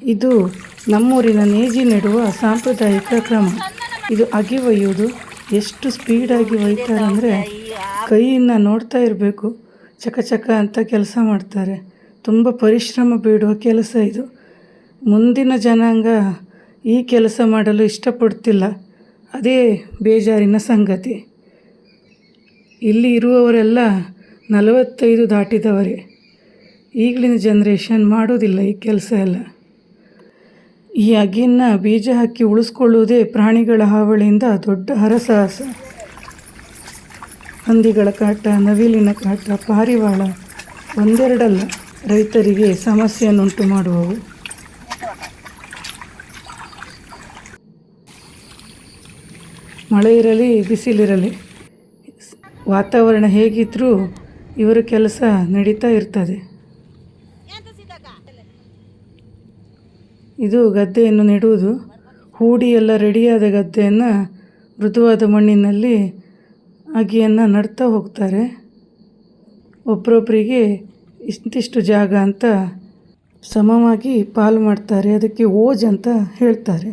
ಇದು ನಮ್ಮೂರಿನ ನೇಜಿ ನೆಡುವ ಸಾಂಪ್ರದಾಯಿಕ ಕ್ರಮ. ಇದು ಅಗಿ ಒಯ್ಯೋದು. ಎಷ್ಟು ಸ್ಪೀಡಾಗಿ ಒಯ್ತಾರೆ ಅಂದರೆ ಕೈಯನ್ನು ನೋಡ್ತಾ ಇರಬೇಕು. ಚಕ ಚಕ ಅಂತ ಕೆಲಸ ಮಾಡ್ತಾರೆ. ತುಂಬ ಪರಿಶ್ರಮ ಬೇಡುವ ಕೆಲಸ ಇದು. ಮುಂದಿನ ಜನಾಂಗ ಈ ಕೆಲಸ ಮಾಡಲು ಇಷ್ಟಪಡ್ತಿಲ್ಲ. ಅದೇ ಬೇಜಾರಿನ ಸಂಗತಿ. ಇಲ್ಲಿ ಇರುವವರೆಲ್ಲ 45 ದಾಟಿದವರೇ. ಈಗಲಿನ ಜನ್ರೇಷನ್ ಮಾಡೋದಿಲ್ಲ ಈ ಕೆಲಸ ಎಲ್ಲ. ಈ ಅಗಿಯನ್ನು ಬೀಜ ಹಾಕಿ ಉಳಿಸ್ಕೊಳ್ಳುವುದೇ ಪ್ರಾಣಿಗಳ ಹಾವಳಿಯಿಂದ ದೊಡ್ಡ ಹರಸಾಹಸ. ಹಂದಿಗಳ ಕಾಟ, ನವಿಲಿನ ಕಾಟ, ಪಾರಿವಾಳ ಒಂದೆರಡಲ್ಲ, ರೈತರಿಗೆ ಸಮಸ್ಯೆಯನ್ನುಂಟು ಮಾಡುವವು. ಮಳೆ ಇರಲಿ, ಬಿಸಿಲಿರಲಿ, ವಾತಾವರಣ ಹೇಗಿದ್ದರೂ ಇವರ ಕೆಲಸ ನಡೀತಾ ಇರ್ತದೆ. ಇದು ಗದ್ದೆಯನ್ನು ನೆಡುವುದು. ಹೂಡಿ ಎಲ್ಲ ರೆಡಿಯಾದ ಗದ್ದೆಯನ್ನು ಮೃದುವಾದ ಮಣ್ಣಿನಲ್ಲಿ ಅಗಿಯನ್ನು ನಡ್ತಾ ಹೋಗ್ತಾರೆ. ಒಬ್ಬರೊಬ್ಬರಿಗೆ ಇಷ್ಟಿಷ್ಟು ಜಾಗ ಅಂತ ಸಮವಾಗಿ ಪಾಲು ಮಾಡ್ತಾರೆ. ಅದಕ್ಕೆ ಓಜ್ ಅಂತ ಹೇಳ್ತಾರೆ.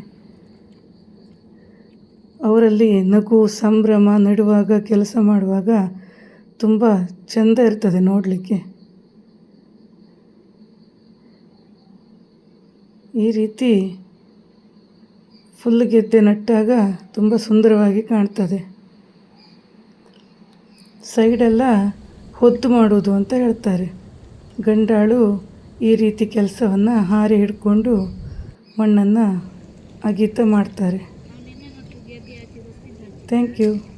ಅವರಲ್ಲಿ ನಗು, ಸಂಭ್ರಮ, ನೆಡುವಾಗ, ಕೆಲಸ ಮಾಡುವಾಗ ತುಂಬ ಚೆಂದ ಇರ್ತದೆ ನೋಡಲಿಕ್ಕೆ. ಈ ರೀತಿ ಫುಲ್ ಗೆದ್ದೆ ನಟ್ಟಾಗ ತುಂಬ ಸುಂದರವಾಗಿ ಕಾಣ್ತದೆ. ಸೈಡೆಲ್ಲ ಹೊದ್ದು ಮಾಡೋದು ಅಂತ ಹೇಳ್ತಾರೆ. ಗಂಡಾಳು ಈ ರೀತಿ ಕೆಲಸವನ್ನು ಹಾರೆ ಹಿಡ್ಕೊಂಡು ಮಣ್ಣನ್ನು ಅಗೀತ ಮಾಡ್ತಾರೆ. Thank you.